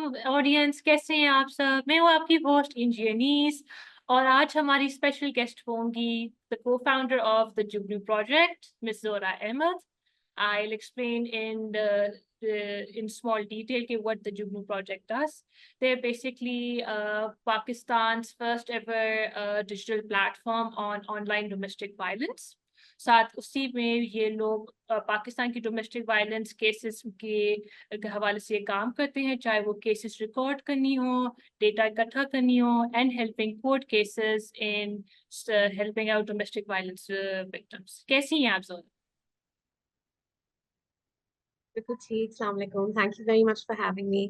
Audience, कैसे हैं आप सब? मैं हूँ आपकी होस्ट इंजी अनीस और आज हमारी स्पेशल गेस्ट होंगी the co-founder of the Jugnu Project, Miss Zohra Ahmed. I'll explain in small detail what the Jugnu Project does. They're basically Pakistan's first ever digital platform on online domestic violence. साथ उसी में ये लोग पाकिस्तान की domestic violence cases के हवाले से काम करते हैं, चाहे वो केसेस रिकॉर्ड करनी हो, डेटा इकट्ठा करनी हो, and helping court cases in helping out domestic violence victims. कैसी हैं आप सब? बिल्कुल ठीक. अस्सलाम वालेकुम. Thank you very much for having me.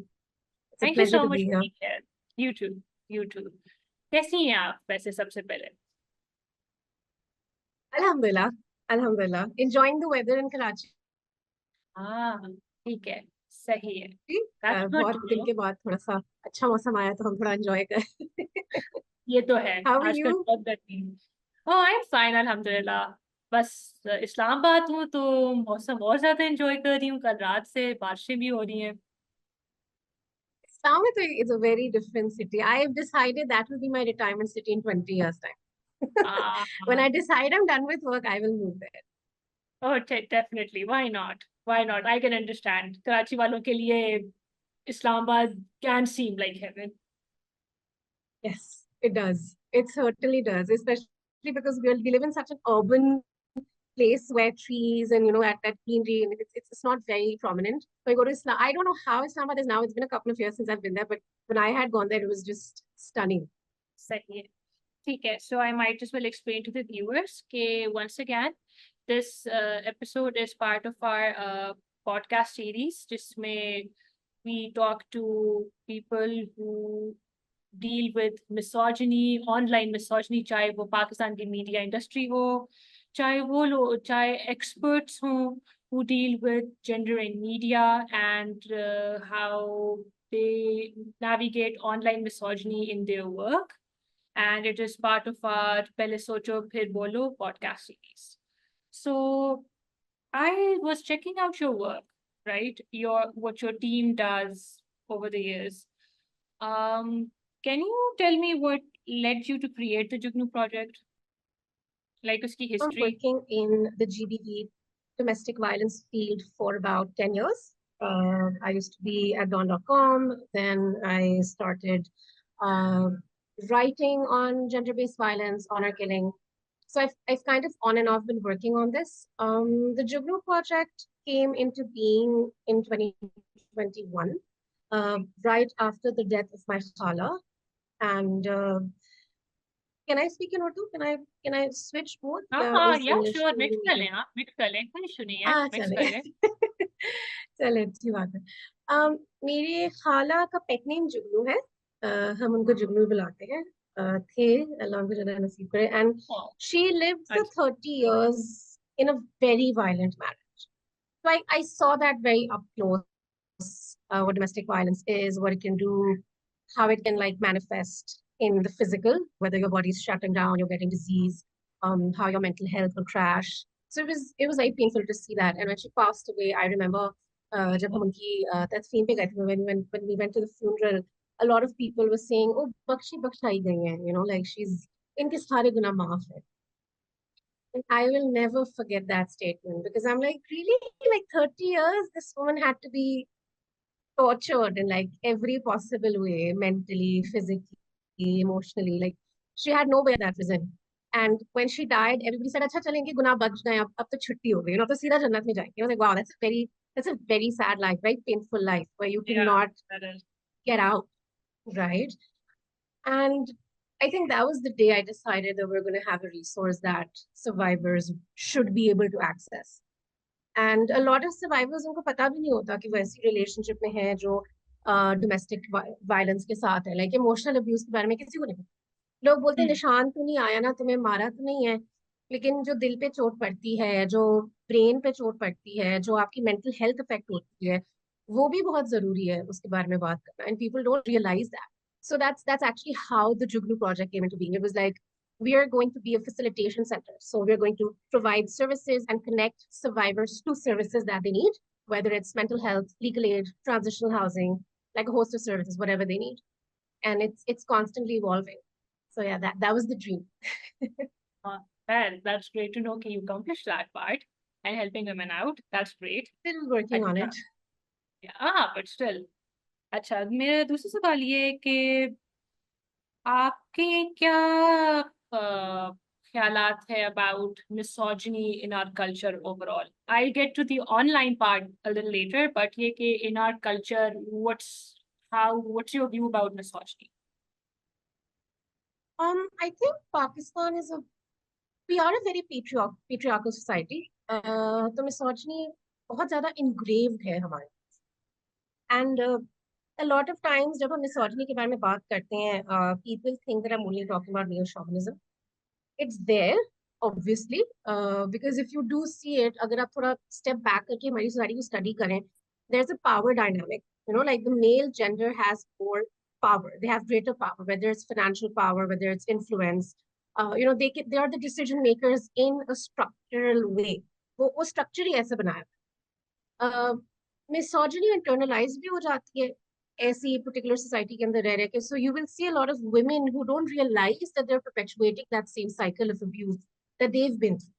It's a thank you pleasure so to much be for here. Being here. You too. You too. कैसी हैं आप वैसे सबसे पहले? Alhamdulillah. Alhamdulillah. Enjoying the weather in Karachi. हाँ, ठीक है, सही है. जी, That's good बहुत to दिन know. के बाद थोड़ा सा अच्छा मौसम आया तो हम थोड़ा एंजॉय करें. ये तो है, How are आजकल you? बहुत गर्मी है. ओह, आई एम फाइन अल्हम्दुलिल्लाह. बस इस्लामाबाद हूँ तो मौसम और ज्यादा एंजॉय कर रही हूँ. कल रात से बारिशें भी हो रही हैं. Islam is a very different city. I have decided that will be my retirement city in 20 years time. When I decide I'm done with work, I will move there. Oh, definitely, why not, why not. I can understand. Karachi वालों के लिए Islamabad can seem like heaven. Yes, it does. It certainly does, especially because we live in such an urban place where trees and at that greenery and it's not very prominent. So I go to Islam. I don't know how Islamabad is now. It's been a couple of years since I've been there, but when I had gone there, it was just stunning. सही है, ठीक है. So I might as well explain to the viewers कि once again this episode is part of our podcast series जिसमें we talk to people who deal with misogyny, online misogyny, चाहे वो पाकिस्तान की media industry हो, चाहे experts हो who deal with gender in media and how they navigate online misogyny in their work. And it is part of our Pehle Socho Phir Bolo podcast series. So I was checking out your work, right? What your team does over the years. Can you tell me what led you to create the Jugnu Project? Like uski I'm history? working in the GBV domestic violence field for about 10 years. I used to be at Dawn.com. Then I started writing on gender-based violence, honor killing. So I've kind of on and off been working on this. The Jugnu Project came into being in 2021, right after the death of my khala. And can I speak in Urdu? Can I switch both? हाँ, Is yeah, English sure. to Mix कर medium? लें, हाँ, mix कर लें, कोई issue नहीं है, mix चले कर लें. चले, अच्छी बात है. मेरे खाला का पेट नेम जुगनू है. हम उनको जुगनू बुलाते हैं. थे अल्लाह उनको जन्नत नसीब करे. And Oh, she lived for अच्छा. 30 years in a very violent marriage. So I saw that very up close, what domestic violence is, what it can do, how it can like manifest in the physical, whether your body's shutting down, you're getting disease, how your mental health will crash. So it was very painful to see that. And when she passed away, I remember जब हम उनकी तदफीन पे गए थे, when we went to the funeral, a lot of people were saying, oh, बख्शाई गई हैं, like she's इनके सारे गुनाह माफ है. And I will never forget that statement because I'm like, really? Like 30 years, this woman had to be tortured in like every possible way, mentally, physically, emotionally. Like she had no way of that prison. And when she died, everybody said, "Acha चलेंगे गुनाह बख्श गए अब तो छुट्टी हो गई, तो सीधा जन्नत में जाएंगे." I was like, wow, that's a very sad life, very painful life where you Yeah, cannot that is. get out, right? And I think that was the day I decided that we're going to have a resource that survivors should be able to access. And a lot of survivors उनको पता भी नहीं होता कि वो ऐसी relationship में है जो domestic violence के साथ है, like emotional abuse के बारे में किसी को नहीं पता. लोग बोलते हैं निशान तो नहीं आया ना, तुम्हें मारा तो नहीं है, लेकिन जो दिल पे चोट पड़ती है, जो ब्रेन पे चोट पड़ती है, जो आपकी मेंटल हेल्थ अफेक्ट होती है, वो भी बहुत जरूरी है उसके बारे में बात करना. And people don't realize that. So that's actually how the Jugnu Project came into being. It was like, we are going to be a facilitation center. So we're going to provide services and connect survivors to services that they need, whether it's mental health, legal aid, transitional housing, like a host of services, whatever they need. And it's constantly evolving. So yeah, that was the dream. Well, that's great to know. Can you accomplish that part and helping women out? That's great. Still working on it. Yeah, but still. अच्छा, मेरा दूसरा सवाल ये है कि आपके क्या ख्यालात है about misogyny in our culture overall? I'll get to the online part a little later, but ये कि in our culture, what's your view about misogyny? I think Pakistan we are a very patriarchal society. तो misogyny बहुत ज़्यादा engraved है हमारे. And a lot of times जब हम misogyny के बारे में बात करते हैं, people think that I'm only talking about neo-chauvinism. It's there, obviously, because if you do see it, अगर आप थोड़ा step back करके हमारी society को study करें, there's a power dynamic. Like the male gender has more power. They have greater power, whether it's financial power, whether it's influence. They are the decision makers in a structural way. वो structure ही ऐसे बनाया. Misogyny internalized भी हो जाती है ऐसी particular society के अंदर रह रहे के. So you will see a lot of women who don't realize that they're perpetuating that same cycle of abuse that they've been through.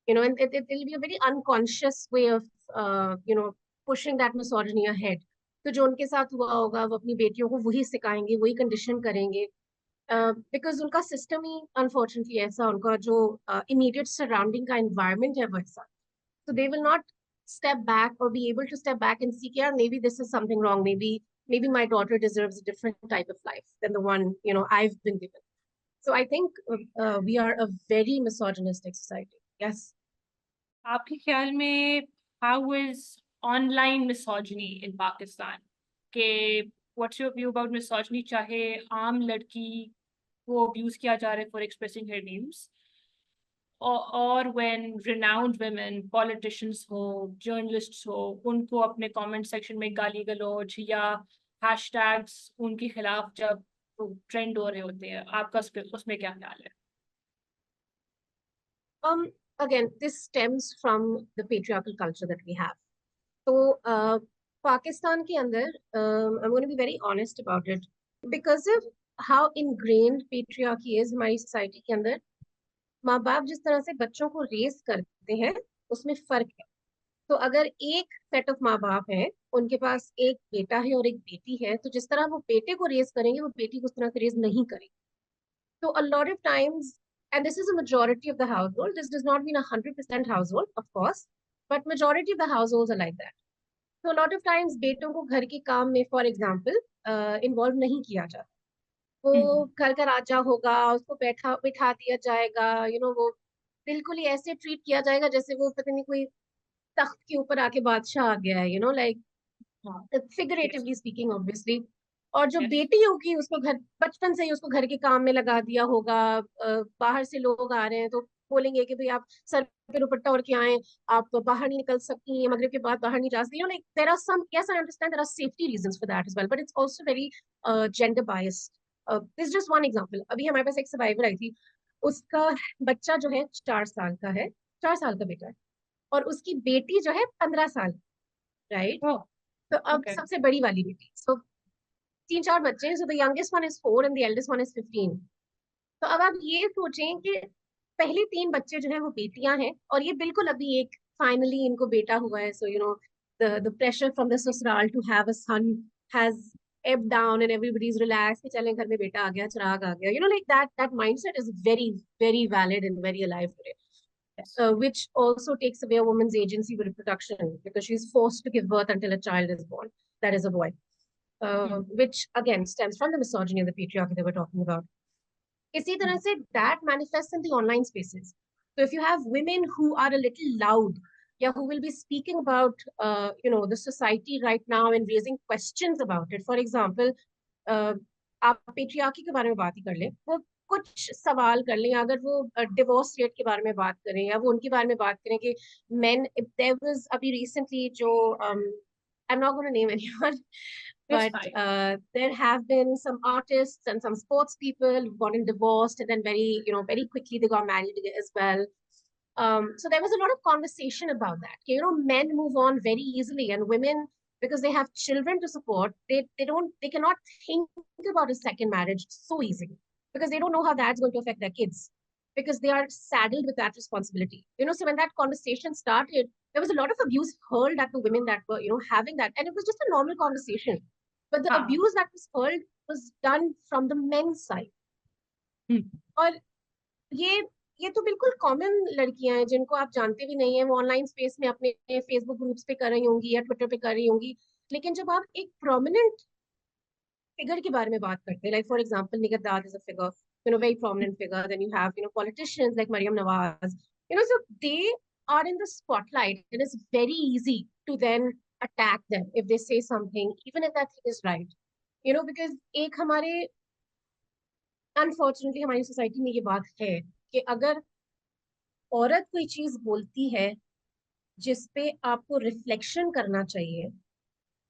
And it'll be a very unconscious way of pushing that misogyny ahead. तो जो उनके साथ हुआ होगा वो अपनी बेटियों को वही सिखाएंगे, वही कंडीशन करेंगे, because उनका सिस्टम ही अनफॉर्चुनेटली ऐसा, उनका जो immediate surrounding का environment है वैसा. So they will not step back or be able to step back and see, yeah, maybe this is something wrong. Maybe my daughter deserves a different type of life than the one, I've been given. So I think we are a very misogynistic society. Yes. आपके ख्याल में how is online misogyny in Pakistan? के what's your view about misogyny? चाहे आम लड़की को abuse किया जा रहा है for expressing her views, or when renowned women, politicians हो, journalists हो, उनको अपने comment section में गाली गलौज या hashtags उनके खिलाफ जब ट्रेंड हो रहे होते हैं, आपका उसमें क्या ख्याल है? Again, this stems from the patriarchal culture that we have. So Pakistan के अंदर, I'm going to be very honest about it, because of how ingrained patriarchy is हमारी society के अंदर. माँ बाप जिस तरह से बच्चों को रेस करते हैं उसमें फर्क है. तो अगर एक सेट ऑफ माँ बाप है, उनके पास एक बेटा है और एक बेटी है, तो जिस तरह वो बेटे को रेस करेंगे वो बेटी को उस तरह से रेस नहीं करेंगे. तो a lot of times, and this is a majority of the household, this does not mean 100% household, of course, but majority of the households are like that. So a lot of times बेटों को घर के काम में, for example, involve नहीं किया जाता. वो घर का राजा होगा, उसको बिठा दिया जाएगा, वो बिल्कुल ही ऐसे ट्रीट किया जाएगा जैसे वो पता नहीं कोई तख्त के ऊपर आके बादशाह आ गया है, लाइक फिगरेटिवली स्पीकिंग ऑब्वियसली. और जो बेटी होगी उसको बचपन से ही उसको घर के काम में लगा दिया होगा. बाहर से लोग आ रहे हैं तो बोलेंगे कि भाई आप सर पे दुपट्टा ओढ़ के आए, आप बाहर नहीं निकल सकती, मगरिब के बाद बाहर नहीं जा सकती. Like there are some, yes I understand there are safety reasons for that as well, but it's also very gender biased. This is just one example. अभी हमारे पास एक सर्वाइवर आई थी, उसका बच्चा जो है 4 साल का है, 4 साल का बेटा है, और उसकी बेटी जो है 15 साल, राइट. तो अब सबसे बड़ी वाली बेटी, सो 3-4 बच्चे, so the youngest one is 4 and the eldest one is 15. तो अब आप ये सोचें कि पहले 3 बच्चे जो है वो बेटियां हैं, और ये बिल्कुल अभी एक फाइनली इनको बेटा हुआ है. सो the pressure from the ससुराल to have a son has ebbed down and everybody's relaxed कि चलें घर में बेटा आ गया, चिराग आ गया. Like that mindset is very very valid and very alive today. Yes. Which also takes away a woman's agency with reproduction, because she's forced to give birth until a child is born. That is a boy. Which again stems from the misogyny and the patriarchy that we're talking about. इसी तरह से that manifests in the online spaces. So if you have women who are a little loud, yeah, who will be speaking about the society right now and raising questions about it. For example, आप patriarchy के बारे में बात ही कर लें, वो कुछ सवाल कर लें, अगर वो डिवोर्स रेट के बारे में बात करें या वो उनके बारे में बात करें कि men, there was अभी recently जो I'm not going to name anyone, but there have been some artists and some sports people who've gotten divorced and then very quickly they got married as well. So there was a lot of conversation about that. Men move on very easily, and women because they have children to support. They cannot think about a second marriage so easily because they don't know how that's going to affect their kids because they are saddled with that responsibility. So when that conversation started, there was a lot of abuse hurled at the women that were, having that. And it was just a normal conversation. But the हाँ. abuse that was hurled was done from the men's side. और ये ये तो बिल्कुल common लड़कियां हैं जिनको आप जानते भी नहीं है, वो ऑनलाइन स्पेस में अपने फेसबुक ग्रुप्स पे कर रही होंगी या ट्विटर पे कर रही होंगी. लेकिन जब आप एक प्रोमिनेंट फिगर के बारे में बात करते हैं, लाइक फॉर एग्जांपल निगत दाद is a figure, very prominent figure, then you have politicians like Mariam Nawaz, so they are in the spotlight, and it's very easy to then attack them if they say something, even if that thing is right, because एक हमारे unfortunately हमारी society में ये बात है कि अगर औरत कोई चीज बोलती है जिसपे आपको रिफ्लेक्शन करना चाहिए,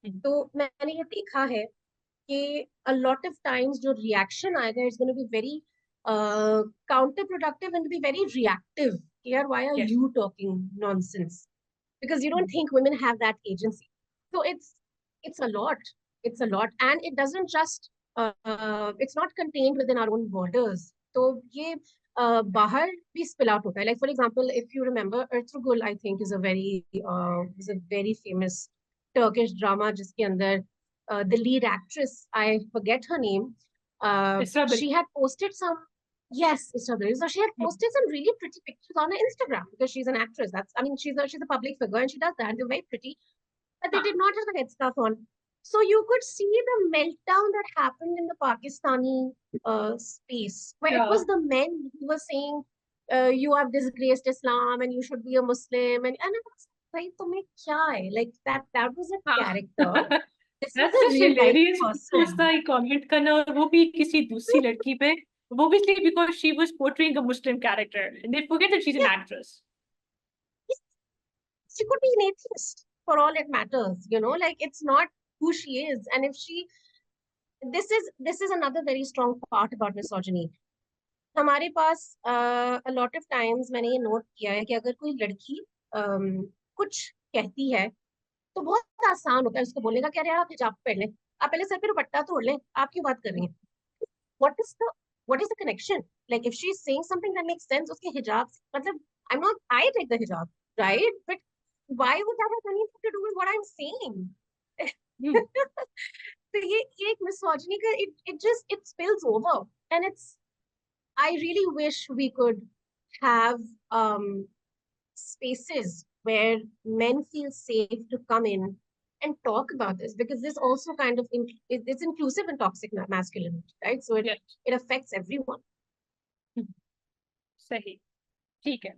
तो मैंने ये देखा है कि a lot of times जो रिएक्शन आएगा it's going to be very counterproductive and be very reactive. यार, why are Yes. you talking nonsense? Because you don't think women have that agency. So it's a lot. It's a lot, and it doesn't just it's not contained within our own borders. So ये बाहर भी spill out होता है. Like for example, if you remember, Ertugrul, I think, is a very famous Turkish drama जिसके अंदर the lead actress, I forget her name, she had posted some. Yes, Isabel. So she had posted some really pretty pictures on her Instagram because she's an actress. She's a public figure and she does that. They're very pretty, but they did not have the head stuff on. So you could see the meltdown that happened in the Pakistani space, where it was the men who were saying, "You have disgraced Islam and you should be a Muslim," and it was like, "तुम्हें क्या है?" Like that was a character. This is That's a such real life hilarious person. उसका comment करना, और वो भी किसी दूसरी लड़की पे, obviously because she was portraying a Muslim character and they forget that she's an actress. She could be an atheist for all it matters, like it's not who she is. And if she, this is another very strong part about misogyny. हमारे पास a lot of times मैंने ये note किया है कि अगर कोई लड़की कुछ कहती है तो बहुत आसान होता है उसको बोलने का कि अरे आप हिजाब पहन लें, आप पहले सर पे दुपट्टा तोड़ लें, आप क्यों बात कर रही हैं? What is the connection? Like if she's saying something that makes sense, उसके हिजाब मतलब I take the hijab, right? But why would that have anything to do with what I'm saying? So ये एक misogyny का it spills over, and I really wish we could have spaces where men feel safe to come in and talk about this, because this also kind of it's inclusive in toxic masculinity, right? So it affects everyone. सही, ठीक है.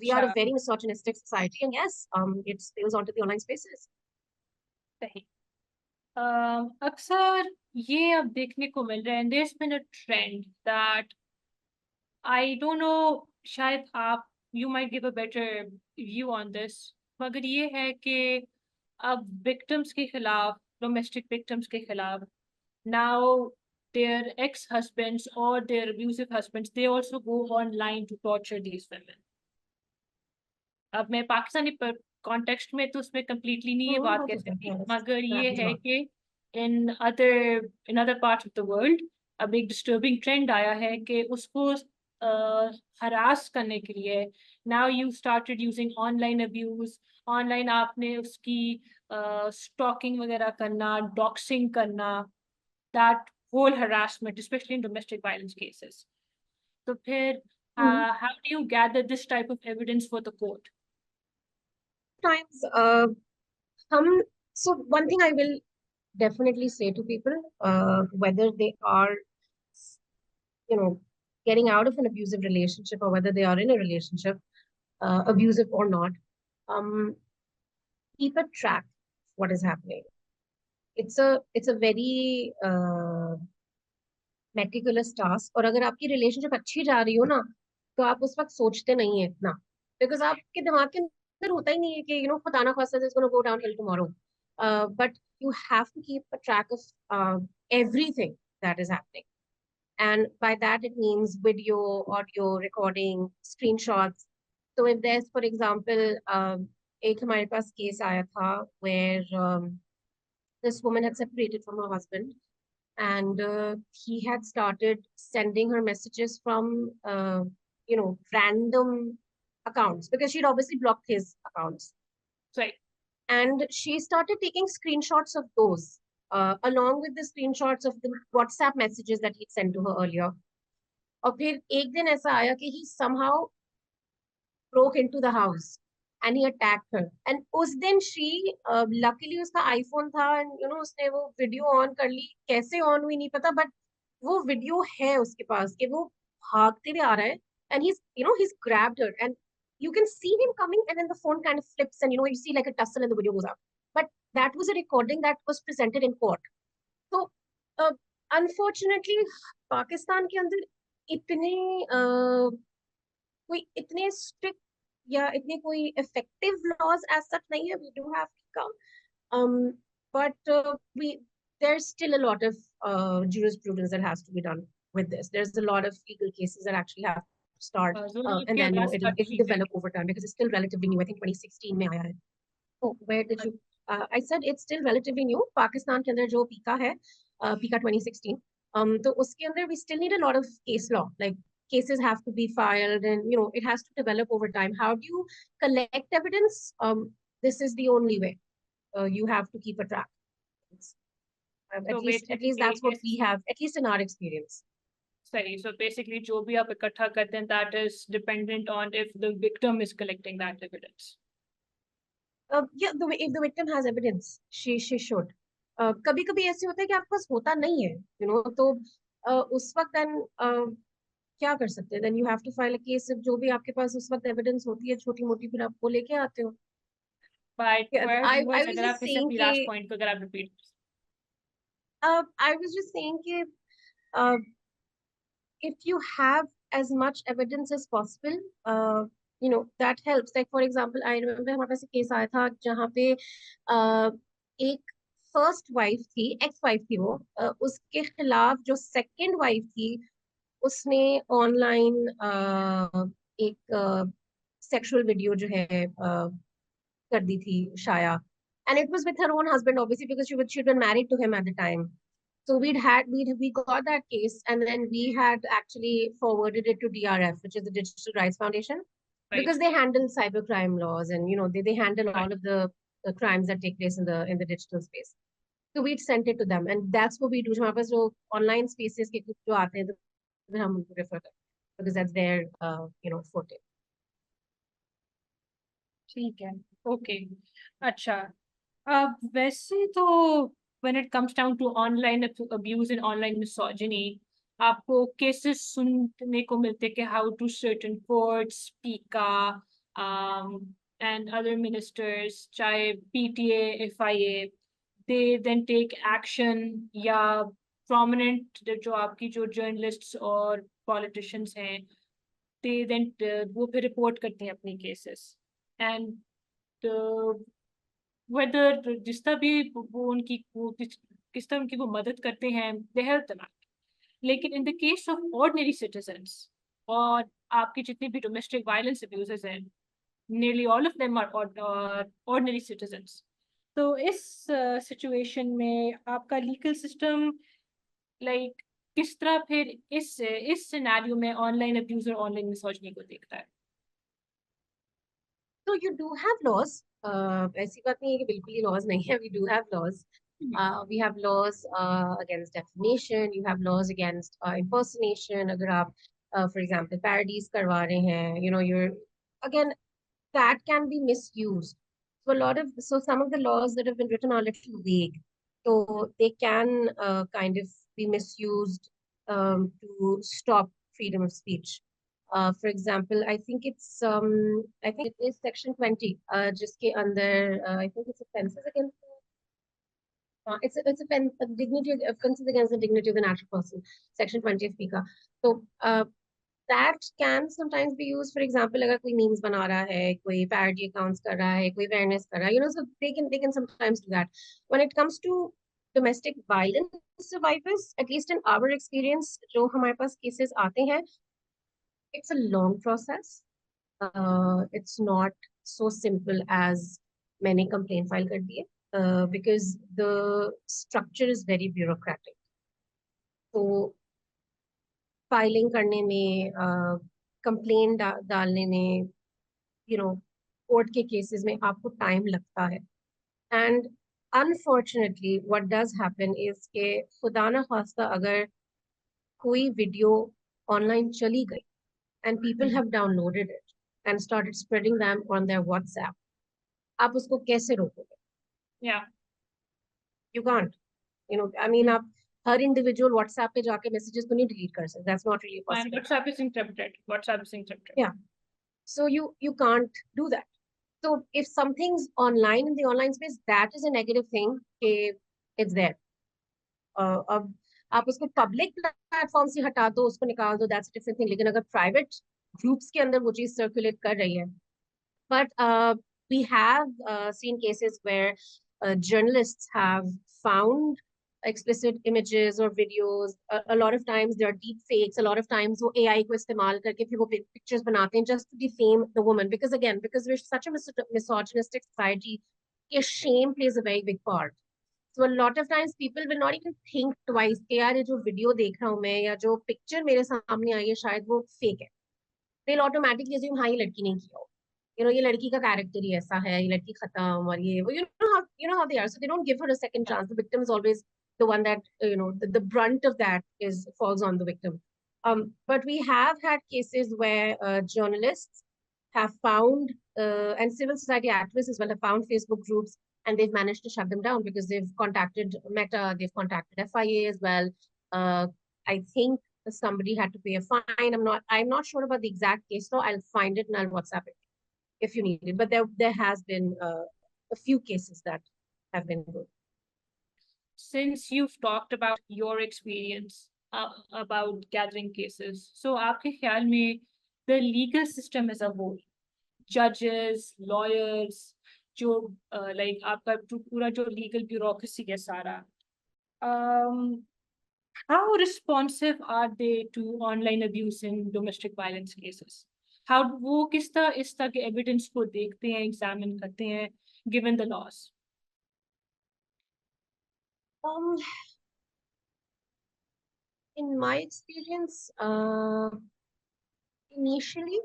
We are a very misogynistic society, and yes, it spills onto the online spaces. सही. अक्सर ये अब देखने को मिल रहा है, and there's been a trend that I don't know, शायद आप you might give a better view on this, मगर ये है कि अब victims के खिलाफ, domestic victims के खिलाफ, now their ex-husbands or their abusive husbands, they also go online to torture these women. अब मैं पाकिस्तानी कॉन्टेक्स्ट में तो उसमें completely नहीं ये बात कह सकती, मगर ये है कि in other parts of the world अब एक disturbing trend आया है कि उसको harass करने के लिए now you started using online abuse, online आपने उसकी stalking वगैरह करना, doxing करना, that whole harassment, especially in domestic violence cases. तो फिर how do you gather this type of evidence for the court? Times, so one thing I will definitely say to people, whether they are, getting out of an abusive relationship or whether they are in a relationship, abusive or not, keep a track of what is happening. It's a very meticulous task. और अगर आपकी relationship अच्छी जा रही हो ना, तो आप उस वक्त सोचते नहीं है इतना, because आपके दिमाग के अंदर होता ही नहीं है कि खुदा ना खास्ता is going to go downhill tomorrow. But you have to keep a track of everything that is happening. And by that, it means video, audio, recording, screenshots. So if there's, for example, एक हमारे पास case आया था where this woman had separated from her husband, and he had started sending her messages from random accounts, because she'd obviously blocked his accounts, Right. and she started taking screenshots of those, along with the screenshots of the WhatsApp messages that he'd sent to her earlier. और फिर एक दिन ऐसा आया कि he somehow broke into the house and he attacked her. And उस दिन she luckily उसका iPhone था, and उसने वो वीडियो ऑन कर ली, कैसे ऑन हुई नहीं पता, बट वो वीडियो है उसके पास कि वो भागते हुए आ रहा है, and he's grabbed her, and you can see him coming, and then the phone kind of flips, and you see like a tussle and the video goes out. But that was a recording that was presented in court. So unfortunately Pakistan के अंदर इतने कोई इतने strict या इतने कोई effective laws as such नहीं है. We do have come but we there's still a lot of jurisprudence that has to be done with this. There's a lot of legal cases that actually have to start, Zohra, and then last बात it'll ठीक है. develop over time, because it's still relatively new. I think 2016 में आया है. Oh, where did you? I said it's still relatively new. Pakistan के अंदर जो पीका है, पीका 2016. तो उसके अंदर we still need a lot of case law. Like cases have to be filed, and it has to develop over time. How do you collect evidence? This is the only way. You have to keep a track. At So least basically that's what we have, at least in our experience. सही. So basically जो भी आप इकट्ठा करते हैं, that is dependent on if the victim is collecting that evidence. Yeah, if the victim has evidence, she should. कभी कभी ऐसे होता है कि आपके पास होता नहीं है, तो उस वक्त then क्या कर सकते हैं? Then you have to file a case. जो भी आपके पास उस वक्त evidence होती है छोटी मोटी, फिर आप वो लेके आते हो. But Yeah, for I viewers, was अगर आप just इसे saying अपनी कि last point को अगर आप repeat. I was just saying कि uh, if you have as much evidence as possible, that helps. Like for example, I remember हमारे पास एक केस आया था जहाँ पे एक फर्स्ट वाइफ थी, एक्स वाइफ थी वो, उसके खिलाफ जो सेकंड वाइफ थी, उसने ऑनलाइन एक सेक्सुअल वीडियो जो है कर दी थी शाया. And it was with her own husband, obviously, because she'd been married to him at the time. So we got that case, and then we had actually forwarded it to DRF, which is the Digital Rights Foundation, Right. because they handle cybercrime laws, and they handle Right. all of the crimes that take place in the digital space. So we'd sent it to them, and that's what we do. हमारे पास जो online spaces के कुछ जो आते हैं, तो फिर हम उनको refer करते हैं, because that's their forte. ठीक है. Okay. अच्छा. अब वैसे तो when it comes down to online abuse and online misogyny, आपको cases सुनने को मिलते कि how to certain courts, PICA, and other ministers, चाहे PTA, FIA, they then take action, या prominent जो आपकी जो journalists और politicians हैं, they then वो फिर report करते हैं अपनी cases. And whether जिस तरह भी वो उनकी वो किस तरह उनकी वो मदद करते हैं, they help them out. लेकिन in the case of ordinary citizens और आपकी जितनी भी domestic violence abuses हैं, nearly all of them are ordinary citizens. तो इस situation में आपका legal system like किस तरह फिर इस scenario में online abuse और online misogyny को देखता है? So you do have laws. ऐसी बात नहीं है कि बिल्कुल ही laws नहीं है. We do have laws. We have laws against defamation. You have laws against impersonation. अगर आप, for example, parodies करवा रहे हैं, you're again, that can be misused. So some of the laws that have been written are a little vague. So they can kind of be misused to stop freedom of speech. For example, I think it is section 20, जिसके अंदर I think it's offenses against it's a dignity, offenses against the dignity of the natural person, section 20 of PICA. So that can sometimes be used. For example, अगर कोई memes बना रहा है, कोई parody accounts कर रहा है, कोई awareness कर रहा है, so they can sometimes do that. When it comes to domestic violence survivors, at least in our experience, जो हमारे पास cases आते हैं, it's a long process. It's not so simple as मैंने complaint file कर दिए. because the structure is very bureaucratic. So filing करने में, complain डालने में, कोर्ट के केसेस में आपको टाइम लगता है. And unfortunately what does happen is के खुदा ना खास्ता अगर कोई वीडियो ऑनलाइन चली गई and people have downloaded it and started spreading them on their WhatsApp, आप उसको कैसे रोकोगे? Yeah. You can't. I mean आप हर इंडिविजुअल व्हाट्सएप पे जाके मैसेजेस तो नहीं डिलीट कर सकते. That's not really And possible. WhatsApp is encrypted. WhatsApp is encrypted. Yeah. So you can't do that. So if something's online in the online space, that is a negative thing. It's there. अब आप उसको public platform से हटा दो, उसको निकाल दो, that's a different thing. लेकिन अगर प्राइवेट ग्रुप्स के अंदर वो चीज सर्कुलेट कर रही है, but we have seen cases where journalists have found explicit images or videos. A lot of times there are deep fakes. A lot of times वो AI को इस्तेमाल करके फिर वो pictures बनाते हैं just to defame the woman. Because again, because we're such a misogynistic society, shame plays a very big part. So a lot of times people will not even think twice कि यार ये जो video देख रहा हूँ मैं या जो पिक्चर मेरे सामने आई है शायद वो फेक है. They'll automatically assume हाँ ये लड़की ने किया हो. ये लड़की का कैरेक्टर ही ऐसा है, ये लड़की खत्म, और ये you know how they are. So they don't give her a second chance. The victim is always the one that the brunt of that is falls on the victim. But we have had cases where journalists have found and civil society activists as well have found Facebook groups, and they've managed to shut them down because they've contacted Meta, they've contacted FIA as well. I think somebody had to pay a fine. I'm not sure about the exact case, so I'll find it and I'll WhatsApp it if you need it. But there has been a few cases that have been good. Since you've talked about your experience about gathering cases, so आपके ख्याल में the legal system as a whole, judges, lawyers, जो like आपका पूरा जो legal bureaucracy है सारा, how responsive are they to online abuse in domestic violence cases? How वो किस तरह इस तरह के evidence को देखते हैं, examine करते हैं, given the laws? In my experience, initially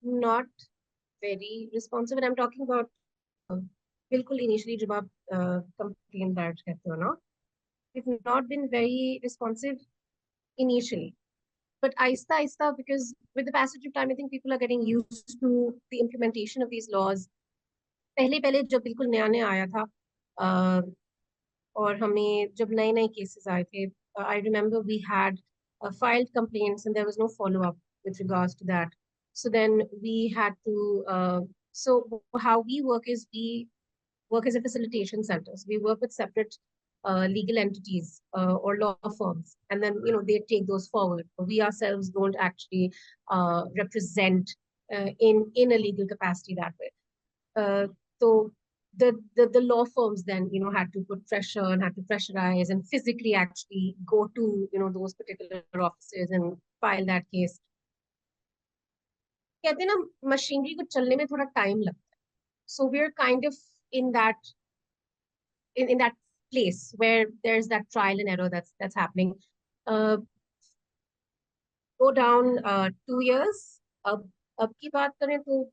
not very responsive. And I'm talking about बिल्कुल initially जब आप complaint दायर करते हो ना, we've not been very responsive initially. But aista aista, because with the passage of time, I think people are getting used to the implementation of these laws. पहले पहले जब बिल्कुल नया नया आया था, और हमें जब नए नए cases आए थे, I remember we had filed complaints and there was no follow up with regards to that. So then we had to. So how we work is we work as a facilitation center. So we work with separate legal entities or law firms, and then they take those forward. We ourselves don't actually represent in a legal capacity that way. So the law firms then had to put pressure and had to pressurize and physically actually go to those particular offices and file that case. कहते हैं ना machinery को चलने में थोड़ा time लगता है. So we're kind of in that place where there's that trial and error that's happening. Go down 2 years. अब की बात करें तो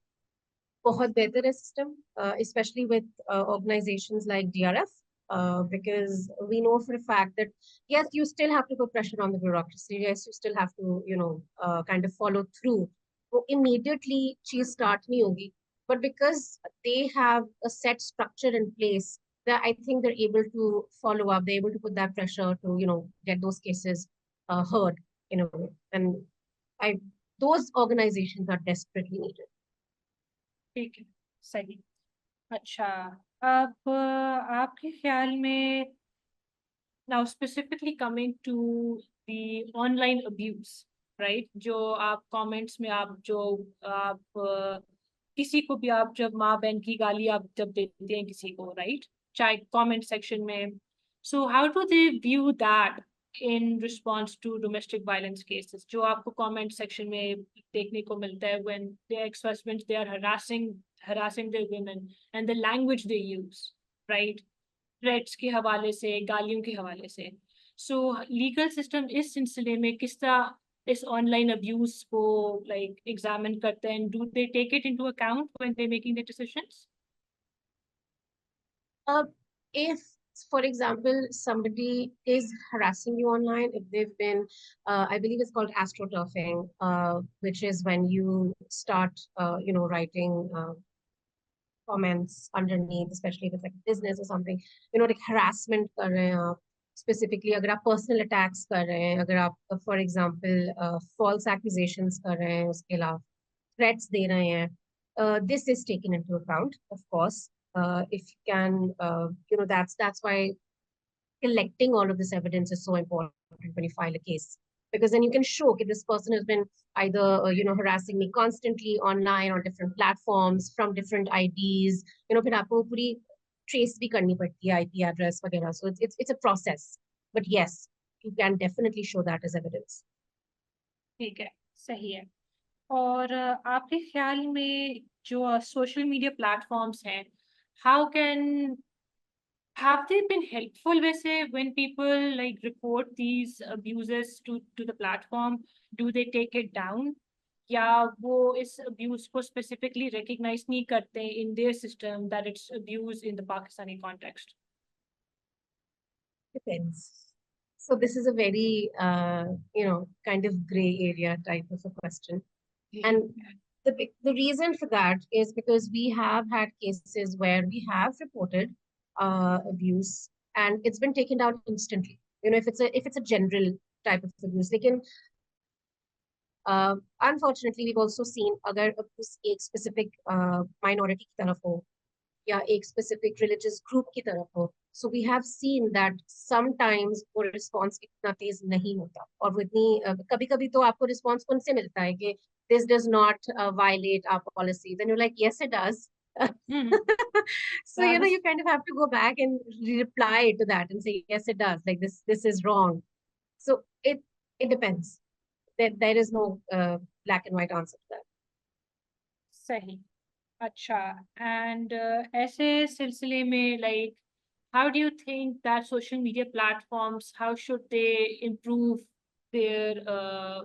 बहुत बेहतर है system, especially with organizations like DRF, because we know for a fact that yes, you still have to put pressure on the bureaucracy. Yes, you still have to kind of follow through. So immediately चीज start नहीं होगी, but because they have a set structure in place, that I think they're able to follow up. They're able to put that pressure to get those cases heard in a way, and those organizations are desperately needed. ठीक है, सही. अच्छा, अब आपके ख्याल में now specifically coming to the online abuse, right? जो आप comments में आप किसी को भी आप जब माँ बहन की गाली आप जब देते हैं किसी को, right? चाहे comment section में. So how do they view that in response to domestic violence cases? जो आपको comment section में देखने को मिलता है when their ex-husbands, they are harassing their women and the language they use, right? Threats के हवाले से, गालियों के हवाले से। सो लीगल सिस्टम इस सिलसिले में किस तरह इस ऑनलाइन अब्यूज को लाइक एग्जामिन करते हैं? Do they take it into account when they making the decisions? If, for example, somebody is harassing you online, if they've been, I believe it's called astroturfing, which is when you start, writing comments underneath, especially if it's like business or something, like harassment कर रहे हैं आप, specifically अगर आप personal attacks कर रहे हैं, अगर आप, for example, false accusations कर रहे हैं, उसके अलावा threats दे रहे हैं, this is taken into account, of course. If you can, that's why collecting all of this evidence is so important when you file a case, because then you can show that this person has been either harassing me constantly online on different platforms from different IDs. फिर आपको पूरी trace भी करनी पड़ती है IP address वगैरह. So it's a process, but yes, you can definitely show that as evidence. ठीक है, सही है। और आपके ख्याल में जो सोशल मीडिया प्लेटफॉर्म्स हैं, how can have they been helpful वैसे when people like report these abuses to the platform? Do they take it down? या वो इस abuse को specifically recognize नहीं करते in their system that it's abuse in the Pakistani context? Depends. So this is a very, kind of gray area type of a question. And the reason for that is because we have had cases where we have reported abuse and it's been taken down instantly. If it's a general type of abuse. Lekin, unfortunately, we've also seen अगर abuse एक specific minority की तरफ हो या एक specific religious group की तरफ हो. So we have seen that sometimes वो response इतना तेज नहीं होता और वो इतनी कभी-कभी तो आपको response उनसे मिलता है कि this does not violate our policy. Then you're like, yes, it does. So you kind of have to go back and reply to that and say, yes, it does. Like this is wrong. So it depends. There is no black and white answer to that. सही। अच्छा, and ऐसे सिलसिले में like how do you think that social media platforms, how should they improve their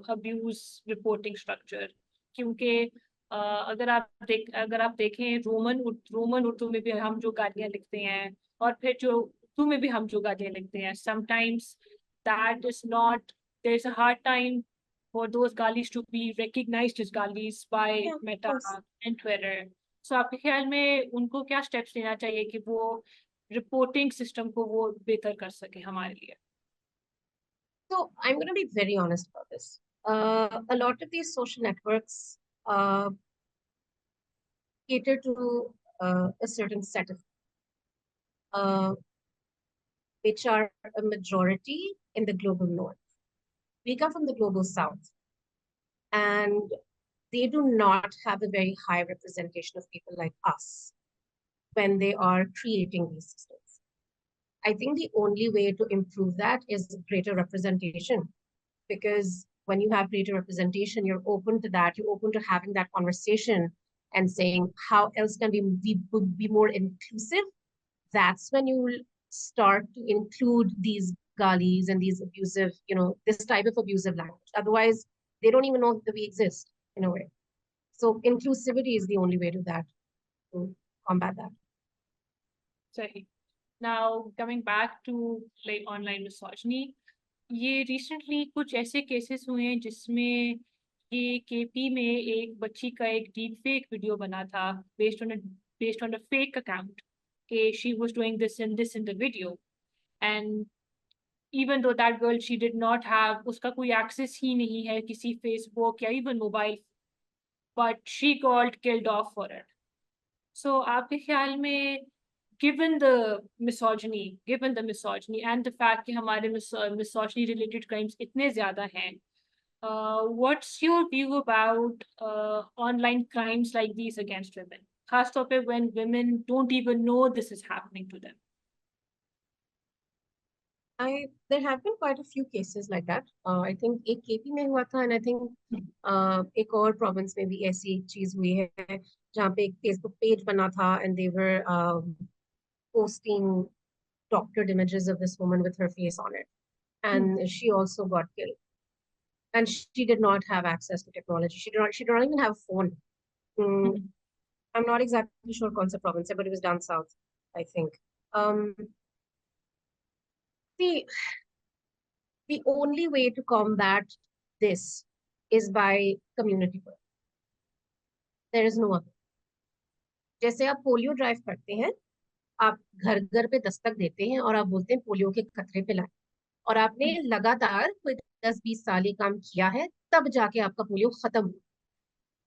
abuse reporting structure? क्योंकि अगर आप देखें Roman Urdu में भी हम जो गालियाँ लिखते हैं और फिर जो उर्दू में भी हम जो गालियाँ लिखते हैं, sometimes that is not, there's a hard time for those galis to be recognized as galis by Meta and Twitter. So आपके ख्याल में उनको क्या स्टेप्स लेना चाहिए कि वो रिपोर्टिंग सिस्टम को वो बेहतर कर सके हमारे लिए? So I'm going to be very honest about this. A lot of these social networks cater to a certain set of which are a majority in the global north. We come from the global south, and they do not have a very high representation of people like us when they are creating these systems. I think the only way to improve that is greater representation, because when you have greater representation, you're open to that, you're open to having that conversation and saying, how else can we be more inclusive? That's when you will start to include these galis and these abusive, this type of abusive language. Otherwise, they don't even know that we exist in a way. So inclusivity is the only way to that, to combat that. सही। Now coming back to like online misogyny, ये recently कुछ ऐसे cases हुए हैं जिसमें ये KP में एक बच्ची का एक डीप फेक वीडियो बना था based on a fake account कि she was doing this and this in the video, and even though that girl, she did not have, उसका कोई access ही नहीं है किसी Facebook या even mobile, but she got killed off for it. So आपके ख्याल में given the misogyny and the fact कि हमारे misogyny related crimes इतने ज़्यादा हैं, what's your view about online crimes like these against women? खास तौर पे when women don't even know this is happening to them. There have been quite a few cases like that. I think एक KP में हुआ था, and I think एक और province में भी ऐसी एक चीज हुई है जहाँ पे एक Facebook page बना था and they were posting doctored images of this woman with her face on it. And she also got killed. And she did not have access to technology. She did not even have a phone. I'm not exactly sure कौन सा province है, but it was down south, I think. Um, the only way to combat this is by community work. There is no other. जैसे आप polio drive करते हैं, आप घर घर पे दस्तक देते हैं और आप बोलते हैं पोलियो के खतरे पे लाएं, और आपने लगातार कोई 10-20 साल ये काम किया है, तब जाके आपका पोलियो खत्म हो.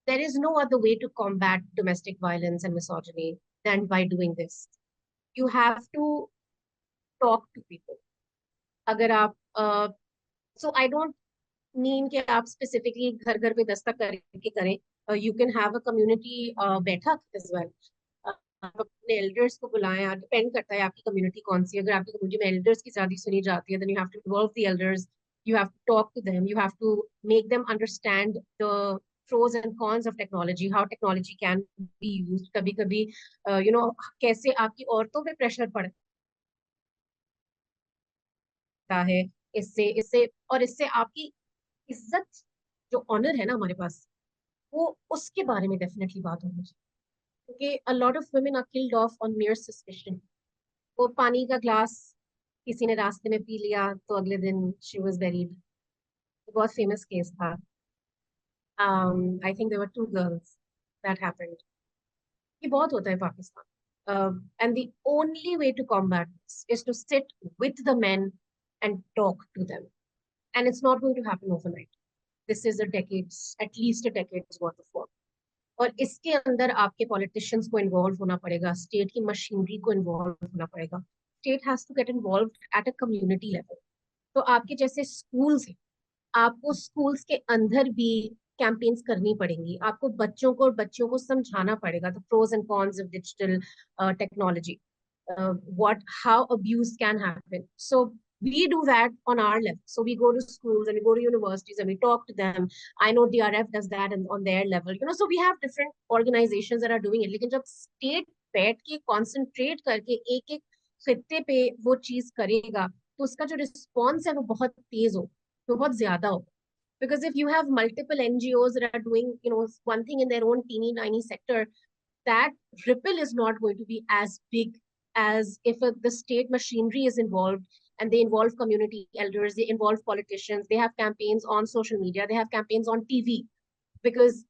There is no other way to combat domestic violence and misogyny than by doing this. You have to talk to people. अगर आप so I don't mean कि आप specifically घर घर पे दस्तक करके करें. You can have a community बैठक as well. आप अपने elders को बुलाएं. Depend करता है आपकी community कौन सी. अगर आपकी community में elders की ज़्यादा सुनी जाती है, then you have to involve the elders. You have to talk to them. You have to make them understand the pros and cons of technology, how technology can be used. कभी कभी कैसे आपकी औरतों पे pressure पड़ता है इससे इससे और इससे आपकी इज्जत, जो ऑनर है ना हमारे पास, वो उसके बारे में डेफिनेटली बात होनी चाहिए. क्योंकि a lot of women are killed off on mere suspicion. वो पानी का ग्लास किसी ने रास्ते में पी लिया तो अगले दिन she was buried. बहुत फेमस केस था. I think there were 2 girls that happened. ये बहुत होता है Pakistan. And the only way to combat this is to sit with the men and talk to them. And it's not going to happen overnight. This is at least a decade's worth of work. और इसके अंदर आपके politicians को involve होना पड़ेगा, state की machinery को involve होना पड़ेगा. State has to get involve at a community level. तो आपके जैसे स्कूल्स हैं, आपको स्कूल्स के अंदर भी कैंपेन्स करनी पड़ेंगी. आपको बच्चों को समझाना पड़ेगा the pros and cons of digital technology, how abuse can happen. So we do that on our level. So we go to schools and we go to universities and we talk to them. I know DRF does that on their level. So we have different organizations that are doing it. लेकिन जब state बैठ के concentrate करके एक एक खित्ते पे वो चीज करेगा, तो उसका जो response है वो बहुत तेज हो, वो बहुत ज्यादा हो. Because if you have multiple NGOs that are doing, one thing in their own teeny tiny sector, that ripple is not going to be as big as if the state machinery is involved and they involve community elders, they involve politicians, they have campaigns on social media, they have campaigns on TV. Because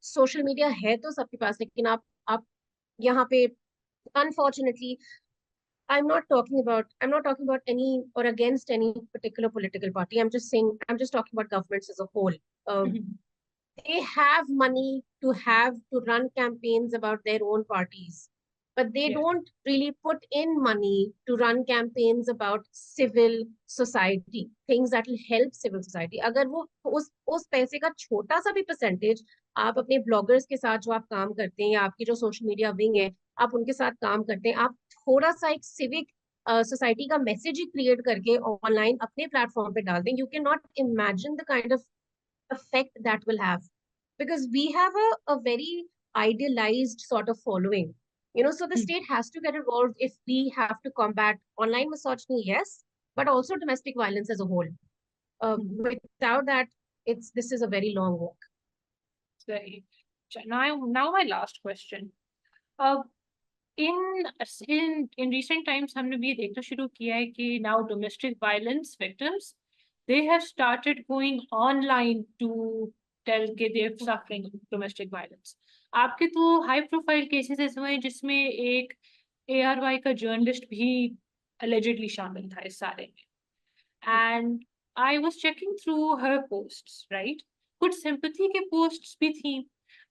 social media है तो सबके पास, लेकिन आप यहाँ पे, unfortunately, I'm not talking about any or against any particular political party. I'm just talking about governments as a whole. They have money to run campaigns about their own parties, but they don't really put in money to run campaigns about civil society, things that will help civil society. अगर वो उस पैसे का छोटा सा भी percentage आप अपने bloggers के साथ जो आप काम करते हैं, या आपकी जो social media wing है, आप उनके साथ काम करते हैं, आप थोड़ा सा एक civic society का message ही create करके online अपने platform पे डाल दें, you cannot imagine the kind of effect that will have, because we have a very idealized sort of following, so the state has to get involved if we have to combat online misogyny, yes, but also domestic violence as a whole. Without that, this is a very long walk. Right. Now my last question. In recent times, हमने भी देखना शुरू किया है कि now domestic violence victims, they have started going online to tell कि they're suffering domestic violence. आपके तो high profile cases ऐसे हुए हैं जिसमें एक ARY का journalist भी allegedly शामिल था इस सारे में. And I was checking through her posts, right? कुछ sympathy के posts भी थी,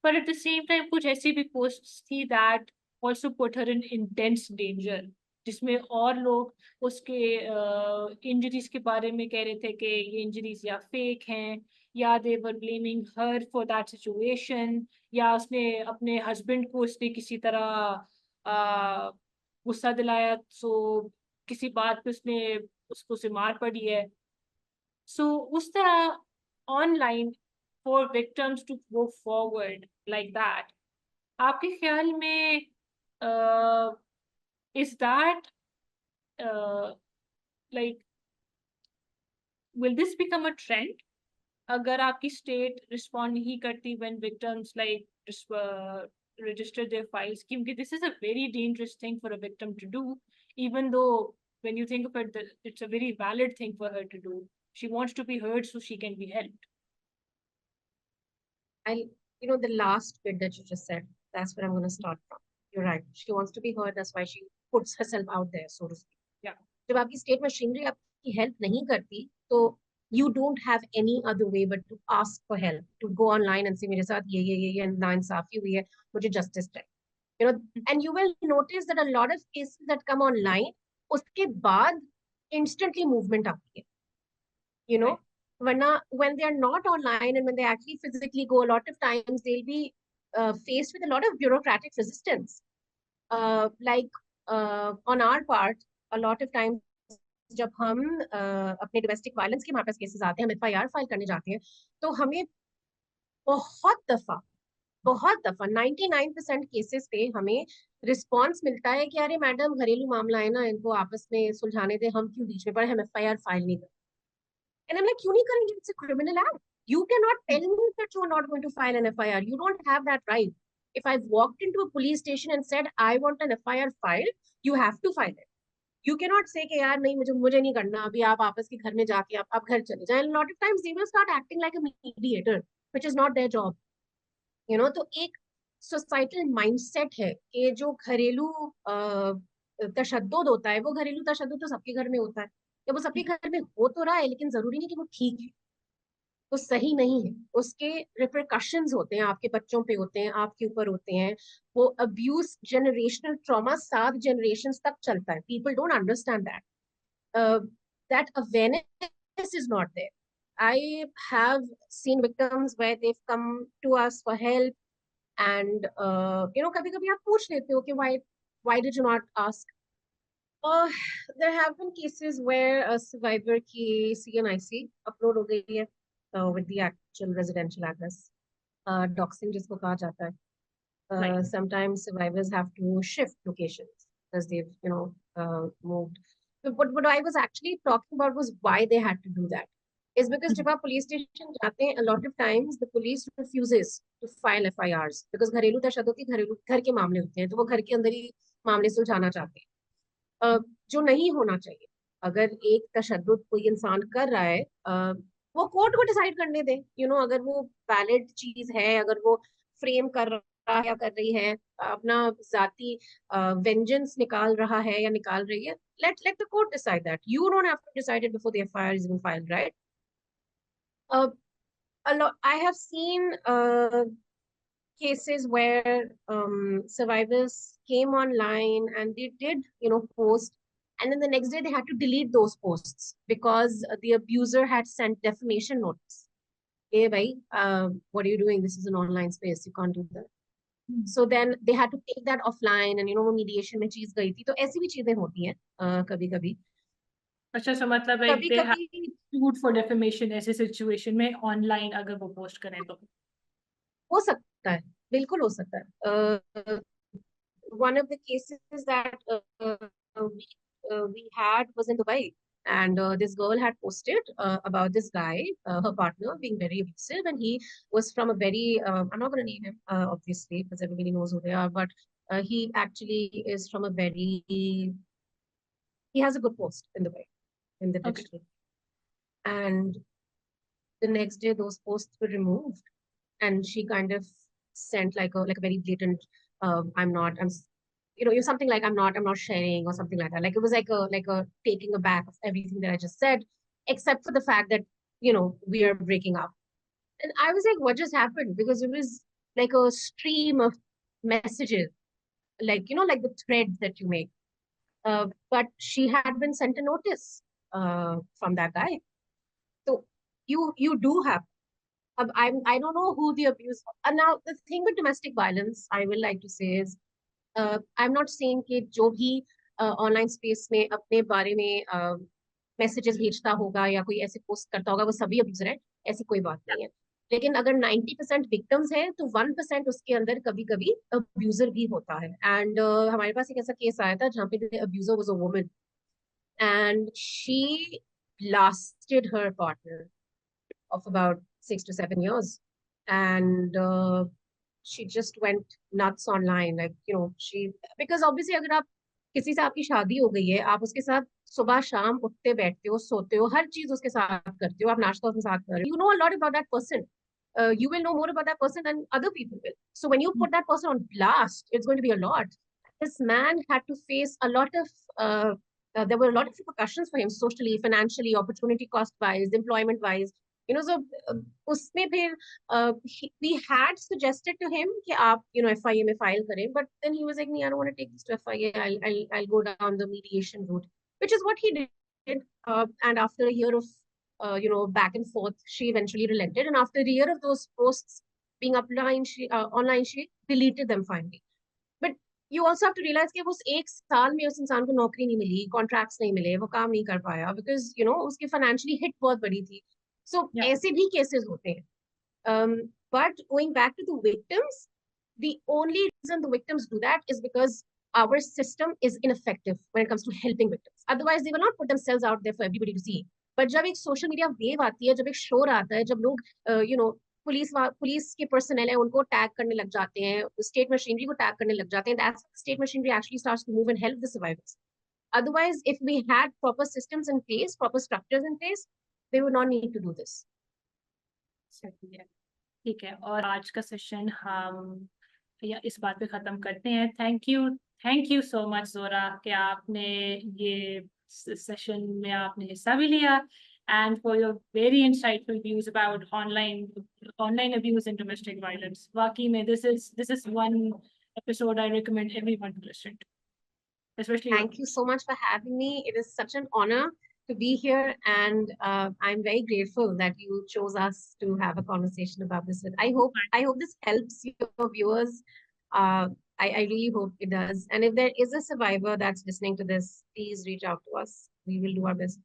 but at the same time कुछ ऐसी भी posts थी that also put her in intense danger, जिसमें और लोग उसके इंजरीज के बारे में कह रहे थे कि ये इंजरीज या फेक हैं, या they were blaming her for that situation, या उसने अपने हस्बैंड को उसने किसी तरह गुस्सा दिलाया, सो किसी बात पे उसने उसको से मार पड़ी है. सो उस तरह online for victims to go forward like that, आपके ख्याल में is that like will this become a trend? अगर आपकी state respond नहीं करती when victims like register their files, क्योंकि this is a very dangerous thing for a victim to do, even though when you think of it, it's a very valid thing for her to do. She wants to be heard so she can be helped. The last bit that you just said, that's where I'm going to start from. You're right. She wants to be heard. That's why she puts herself out there, so to speak. Yeah. जब आपकी state machinery आपकी help नहीं करती, तो you don't have any other way but to ask for help, to go online and say मेरे साथ ये नाइंसाफी हुई है, मुझे justice चाहिए. And you will notice that a lot of cases that come online, उसके बाद instantly movement आती है. Right. When they are not online and when they actually physically go, a lot of times they'll be faced with a lot of bureaucratic resistance. On our part, a lot of times जब हम अपने domestic violence के हमारे पास cases आते हैं, हम FIR file करने जाते हैं, तो हमें बहुत दफा 99% केसेस पे हमें रिस्पॉन्स मिलता है कि अरे मैडम घरेलू मामला है ना, इनको आपस में सुलझाने दे, हम क्यों बीच में पड़े, हम FIR फाइल नहीं करते. And I'm like, क्यों नहीं करेंगे? It's a criminal act. You cannot tell me that you are not going to file an FIR. You don't have that right. If I've walked into a police station and said I want an FIR file, you have to file it. You cannot say कि यार नहीं, मुझे नहीं करना, अभी आप आपस के घर में जाके आप घर चले जाएं. A lot of times they will start acting like a mediator, which is not their job. तो एक सोसाइटल माइंडसेट है कि जो घरेलू तशद्दुद होता है, वो घरेलू तशद्दुद तो सबके घर में होता है, या वो सबके घर में हो तो रहा है, लेकिन जरूरी नहीं कि वो ठीक है, वो सही नहीं है. उसके रिपरकशंस होते हैं, आपके बच्चों पे होते हैं, आपके ऊपर होते हैं. वो अब्यूज, जनरेशनल ट्रॉमा 7 जनरेशंस तक चलता है. People don't understand that awareness is not there. I have seen victims where they've come to us for help, and कभी-कभी आप पूछ लेते हो कि why did you not ask? There have been cases where a survivor की CNIC upload हो गई है with the actual residential address. Doxing जिसको कहा जाता है. Right. Sometimes survivors have to shift locations because they've moved. But what I was actually talking about was why they had to do that. Is because जब आप police station जाते हैं, a lot of times the police refuses to file FIRs because घरेलू तशद्दुद की घर के मामले होते हैं, तो वो घर के अंदर ही मामले सुलझाना चाहते हैं, जो नहीं होना चाहिए. अगर एक तशद्दुद कोई इंसान कर रहा है, वो कोर्ट को डिसाइड करने दें. अगर वो वैलिड चीज है, अगर वो फ्रेम कर रहा है या कर रही है, अपना जाती वेंजेंस निकाल रहा है या निकाल रही है, let the court decide that. You don't have to decide it before the FIR is even filed, right? I have seen cases where survivors came online and they did, post, and then the next day they had to delete those posts because the abuser had sent defamation notice. Hey, bhai, what are you doing? This is an online space. You can't do that. So then they had to take that offline, and वो mediation में चीज गई थी. तो ऐसी भी चीजें होती हैं कभी-कभी. अच्छा, so मतलब like they have sued for defamation ऐसे situation में online अगर वो post करें तो हो सकता है, बिल्कुल हो सकता है. One of the cases that we had was in Dubai, and this girl had posted about this guy, her partner, being very abusive, and he was from a very I'm not going to name him obviously because everybody knows who they are, but he actually is from a very, he has a good post in Dubai in the digital. And the next day those posts were removed, and she kind of sent like a very blatant you're something like I'm not sharing or something like that. Like it was like a taking aback of everything that I just said, except for the fact that we are breaking up. And I was like, what just happened? Because it was like a stream of messages, like like the threads that you make. But she had been sent a notice from that guy. So you do have. I don't know who the abuse. And now the thing with domestic violence, I will like to say is, I'm not saying कि जो भी online space में अपने बारे में messages भेजता होगा या कोई ऐसे पोस्ट करता होगा वो सभी अब्यूजर है, ऐसी कोई बात नहीं है. लेकिन अगर 90% विक्टिम्स है तो 1% उसके अंदर कभी कभी अब्यूजर भी होता है. एंड हमारे पास एक ऐसा केस आया था जहाँ पे abuser was a woman. and she blasted her partner of about 6 to 7 years. And she just went nuts online. Like, because obviously अगर आप किसी से आपकी शादी हो गई है, आप उसके साथ सुबह शाम उठते बैठते हो, सोते हो, हर चीज उसके साथ करते हो, आप नाश्ता उसके साथ कर रहे हो, you know a lot about that person. You will know more about that person than other people will. So when you put that person on blast, it's going to be a lot. This man had to face a lot of there were a lot of repercussions for him, socially, financially, opportunity cost wise, employment wise. So उसमें फिर we had suggested to him कि आप FIA में file करें, but then he was like, I don't want to take this to FIA. I'll go down the mediation route, which is what he did. And after a year of back and forth, she eventually relented. And after a year of those posts being online, she deleted them finally. But you also have to realize कि उस एक साल में उस इंसान को नौकरी नहीं मिली, कॉन्ट्रैक्ट्स नहीं मिले, वो काम नहीं कर पाया, because उसकी financially hit बहुत बड़ी थी. So ऐसे भी cases होते हैं. But going back to the victims, the only reason the victims do that is because our system is ineffective when it comes to helping victims. Otherwise, they will not put themselves out there for everybody to see. But जब एक social media wave आती है, जब एक शोर आता है, जब लोग पुलिस के पर्सनल है उनको टैग करने लग जाते हैं, स्टेट मशीनरी को टैग करने लग जाते हैं, that's state machinery actually starts to move and help the survivors. Otherwise, if we had proper systems in place, proper structures in place, they would not need to do this. ठीक है, और आज का session हम इस बात पे खत्म करते हैं. थैंक यू सो मच जोरा कि आपने ये सेशन में आपने हिस्सा भी लिया, and for your very insightful views about online abuse and domestic violence. वाकई में this is one episode I recommend everyone to listen to. Especially Thank you so much for having me. It is such an honor to be here, and I'm very grateful that you chose us to have a conversation about this. I hope this helps your viewers. I really hope it does. And if there is a survivor that's listening to this, please reach out to us. We will do our best.